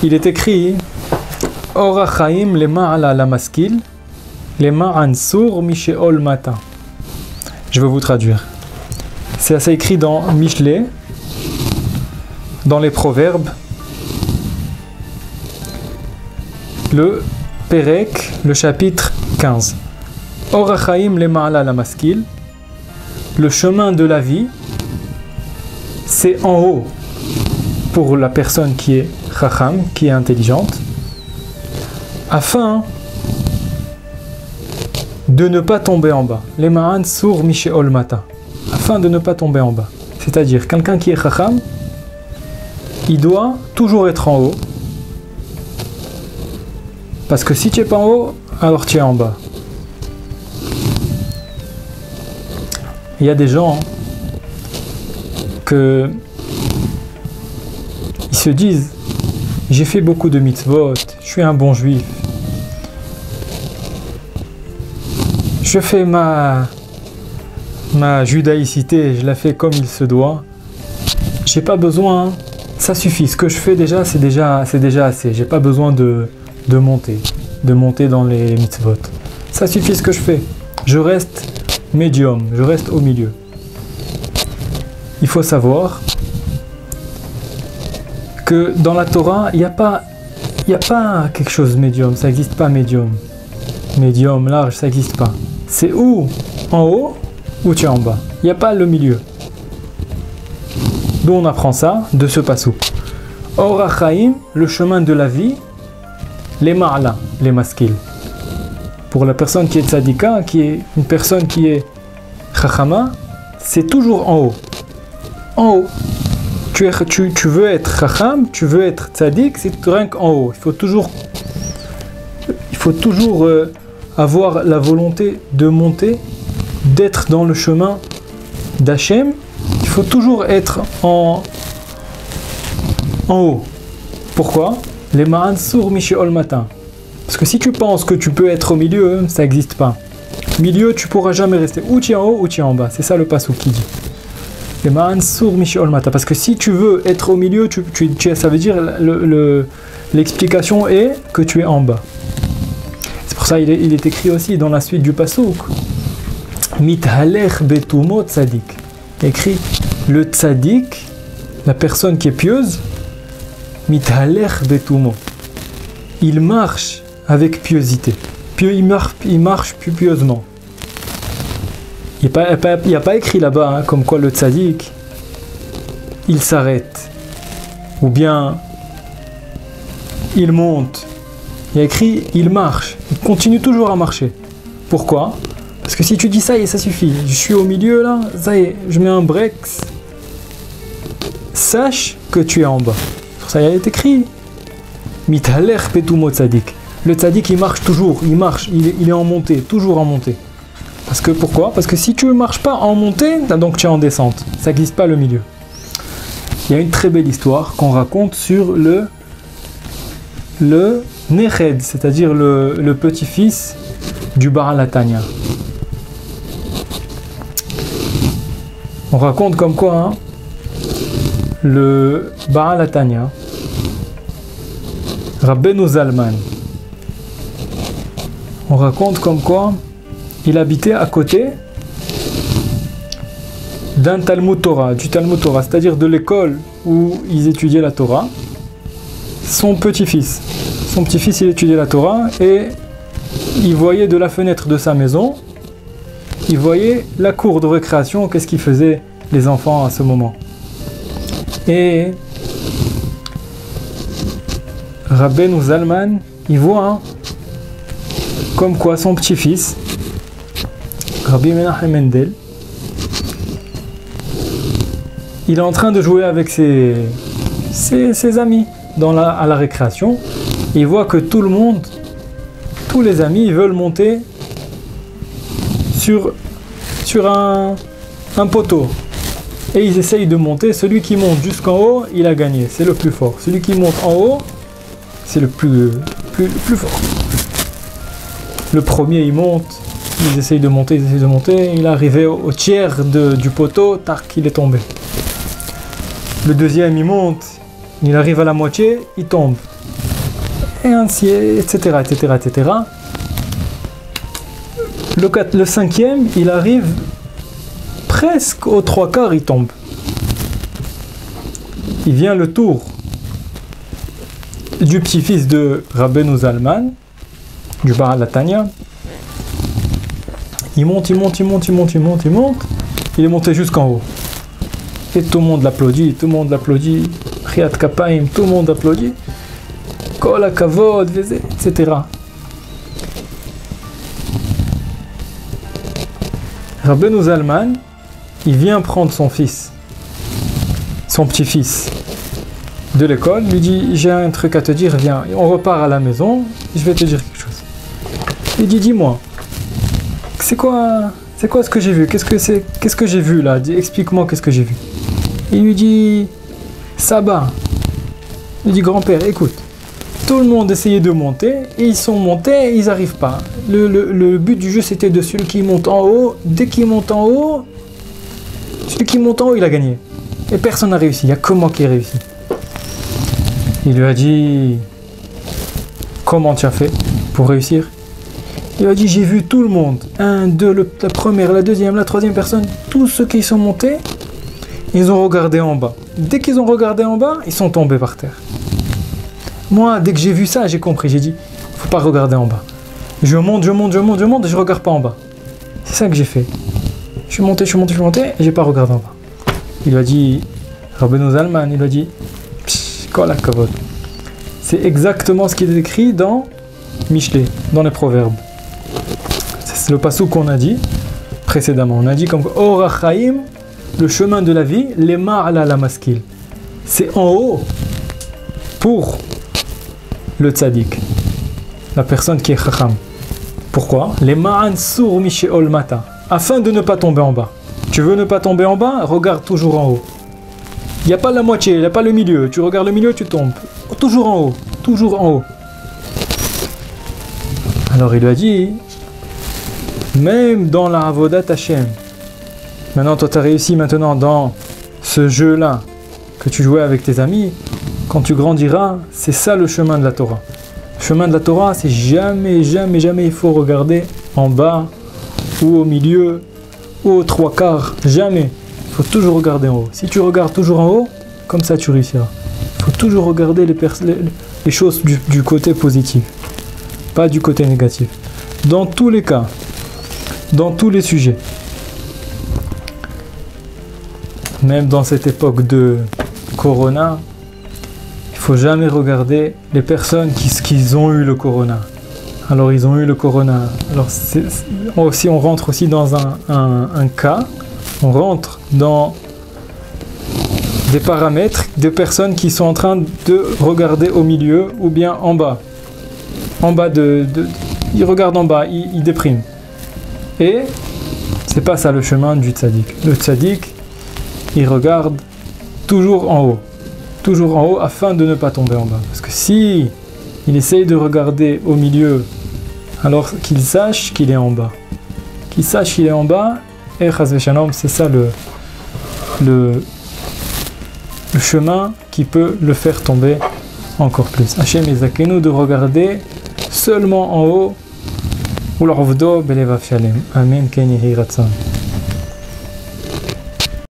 il est écrit Or Chaim lema'ala la maskil, lema'an sour misheol mata. Je vais vous traduire. C'est écrit dans Michelet, dans les Proverbes, le Pérec, le chapitre 15. Or Chaim lema'ala la maskil, le chemin de la vie, c'est en haut pour la personne qui est chacham, qui est intelligente, afin de ne pas tomber en bas. Les ma'an sour misheol mata. Afin de ne pas tomber en bas. C'est-à-dire, quelqu'un qui est chacham, il doit toujours être en haut. Parce que si tu n'es pas en haut, alors tu es en bas. Il y a des gens que ils se disent j'ai fait beaucoup de mitzvot, je suis un bon juif, je fais ma judaïcité, je la fais comme il se doit, j'ai pas besoin, ça suffit, ce que je fais déjà c'est déjà assez, j'ai pas besoin de monter dans les mitzvot, ça suffit ce que je fais, je reste médium, je reste au milieu. Il faut savoir que dans la Torah, il n'y a pas quelque chose de médium, ça n'existe pas médium. Médium, large, ça n'existe pas. C'est ou en haut ou tu es en bas. Il n'y a pas le milieu. D'où on apprend ça, de ce passou. Or Chaim, le chemin de la vie, les ma'ala, les maskil. Pour la personne qui est tzadika, qui est une personne qui est chachama, c'est toujours en haut. En haut. Tu veux être chacham, tu veux être tzadik, c'est rien qu'en haut. Il faut toujours avoir la volonté de monter, d'être dans le chemin d'Hachem. Il faut toujours être en haut. Pourquoi? Les ma'an sour misheol mata. Parce que si tu penses que tu peux être au milieu, ça n'existe pas. Milieu, tu pourras jamais rester. Ou tu es en haut ou tu es en bas. C'est ça le passou qui dit. Les ma'an sour misheol mata. Parce que si tu veux être au milieu, ça veut dire l'explication est que tu es en bas. C'est pour ça il est écrit aussi dans la suite du passouk. Mithalech betumo tzadik. Écrit le tzadik, la personne qui est pieuse, mithalech betumo. Il marche avec piosité. Il marche pieusement. Il n'y a pas écrit là-bas hein, comme quoi le tzaddik, il s'arrête. Ou bien, il monte. Il y a écrit, il marche. Il continue toujours à marcher. Pourquoi? Parce que si tu dis ça y est, ça suffit. Je suis au milieu là, ça y est, je mets un break. Sache que tu es en bas. Pour ça, il est écrit. Mithalech betumo tzadik. Le tzadik, il marche toujours, il est en montée, toujours en montée. Parce que pourquoi? Parce que si tu ne marches pas en montée, donc tu es en descente. Ça n'existe pas le milieu. Il y a une très belle histoire qu'on raconte sur le Neched, c'est-à-dire le petit-fils du Baal HaTanya. On raconte comme quoi hein, le Baal HaTanya, Rabbeinu Zalman, on raconte comme quoi il habitait à côté d'un Talmud Torah, du Talmud Torah, c'est-à-dire de l'école où ils étudiaient la Torah. Son petit-fils, il étudiait la Torah et il voyait de la fenêtre de sa maison, il voyait la cour de récréation, qu'est-ce qu'ils faisaient les enfants à ce moment. Et Rabbeinu Zalman, il voit hein, comme quoi son petit-fils, Rabbi Menachem Mendel, il est en train de jouer avec ses amis à la récréation. Il voit que tout le monde, tous les amis, ils veulent monter sur un poteau. Et ils essayent de monter. Celui qui monte jusqu'en haut, il a gagné. C'est le plus fort. Celui qui monte en haut, c'est le plus fort. Le premier, il monte. Ils essayent de monter. Il est arrivé au tiers du poteau. Tac, il est tombé. Le deuxième, il monte. il arrive à la moitié, il tombe. Et ainsi, etc., etc., etc. Le cinquième, il arrive presque aux trois quarts, il tombe. Il vient le tour du petit-fils de Rabbeinu Zalman, du Baal HaTanya. Il monte, il monte, il monte, il monte, il monte, il monte. Il est monté jusqu'en haut. Et tout le monde l'applaudit, tout le monde l'applaudit. Riyad Kapaim, tout le monde applaudit. Kol HaKavod, etc. Rabbeinu Zalman, il vient prendre son fils, son petit-fils, de l'école, lui dit, j'ai un truc à te dire, viens, on repart à la maison, je vais te dire quelque chose. Il dit, dis-moi, c'est quoi ce que j'ai vu? Qu'est-ce que j'ai vu là? Explique-moi qu'est-ce que j'ai vu. Il lui dit, Saba. Il dit, grand-père, écoute, tout le monde essayait de monter, et ils sont montés, et ils n'arrivent pas. Le but du jeu, c'était de celui qui monte en haut. Dès qu'il monte en haut, celui qui monte en haut, il a gagné. Et personne n'a réussi, il n'y a que moi qui ai réussi. Il lui a dit, comment tu as fait pour réussir? Il lui a dit, j'ai vu tout le monde, 1, 2, la première, la deuxième, la troisième personne, tous ceux qui sont montés, ils ont regardé en bas. Dès qu'ils ont regardé en bas, ils sont tombés par terre. Moi, dès que j'ai vu ça, j'ai compris, j'ai dit, faut pas regarder en bas. Je monte, je monte, je monte, je monte, et je regarde pas en bas. C'est ça que j'ai fait. Je suis monté, je suis monté, je suis monté, et j'ai pas regardé en bas. Il lui a dit, Rabbeinu Zalman, il lui a dit, Kol HaKavod. C'est exactement ce qui est écrit dans Mishlei, dans les Proverbes. C'est le passouk qu'on a dit précédemment. On a dit comme Or HaChaim, le chemin de la vie, les ma'ala la maskil. C'est en haut pour le tzaddik, la personne qui est chacham. Pourquoi? Les ma'an sur misheol mata, afin de ne pas tomber en bas. Tu veux ne pas tomber en bas? Regarde toujours en haut. Il n'y a pas la moitié, il n'y a pas le milieu. Tu regardes le milieu, tu tombes. Toujours en haut, toujours en haut. Alors il lui a dit, même dans la Avodat Hashem, maintenant toi tu as réussi maintenant dans ce jeu-là que tu jouais avec tes amis, quand tu grandiras, c'est ça le chemin de la Torah. Le chemin de la Torah, c'est jamais, jamais, jamais il faut regarder en bas ou au milieu ou aux trois quarts, jamais. Il faut toujours regarder en haut. Si tu regardes toujours en haut, comme ça tu réussiras. Il faut toujours regarder les choses du côté positif, pas du côté négatif. Dans tous les cas, dans tous les sujets. Même dans cette époque de Corona, il ne faut jamais regarder les personnes qui ont eu le Corona. Alors ils ont eu le Corona. Alors si on rentre aussi dans un cas, on rentre dans des paramètres de personnes qui sont en train de regarder au milieu ou bien en bas. En bas ils regardent en bas, ils dépriment. Et c'est pas ça le chemin du tzaddik. Le tzaddik, il regarde toujours en haut afin de ne pas tomber en bas. Parce que si il essaye de regarder au milieu, alors qu'il sache qu'il est en bas. Qu'il sache qu'il est en bas, et chas v'shalom, c'est ça le chemin qui peut le faire tomber encore plus. Hachem Ezakenu de regarder seulement en haut. Amen. Ken yehi ratzon.